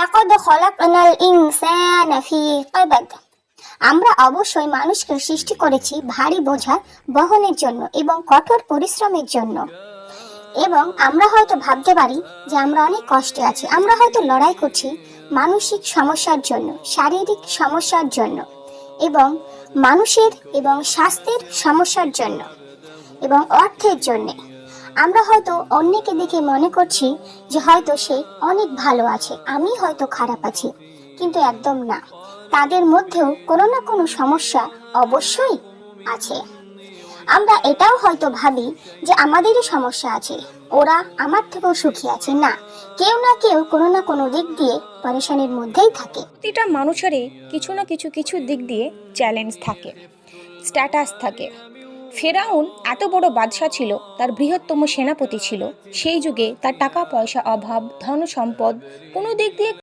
লাকাদ খলাকনাল ইনসানা ফি কাবাদ। আমরা অবশ্যই মানুষকে সৃষ্টি করেছি ভারী বোঝা বহনের জন্য এবং কঠোর পরিশ্রমের জন্য। এবং আমরা হয়তো ভাবতে পারি যে আমরা অনেক কষ্টে আছি, আমরা হয়তো লড়াই করছি মানসিক সমস্যার জন্য, শারীরিক সমস্যার জন্য, এবং মানুষের এবং স্বাস্থ্যের সমস্যার জন্য, এবং অর্থের জন্য। আমরা হয়তো অন্যকে দেখে মনে করছি যে হয়তো সে অনেক ভালো আছে, আমি হয়তো খারাপ আছি, কিন্তু একদম না। তাদের মধ্যেও কোনো না কোনো সমস্যা অবশ্যই আছে। আমরা এটাও হয়তো ভাবি যে আমাদেরই সমস্যা আছে, ওরা আমার থেকেও সুখী আছে। না, কেউ না কেউ কোনো না কোনো দিক দিয়ে পরেশানির মধ্যেই থাকে। প্রতিটা মানুষেরই কিছু না কিছু দিক দিয়ে চ্যালেঞ্জ থাকে, স্ট্যাটাস থাকে। ফেরাউন এত বড় বাদশা ছিল, তার বৃহত্তম সেনাপতি ছিল। সেই যুগে তার টাকা পয়সা অভাব, ধন সম্পদ কোনো দিক দিয়ে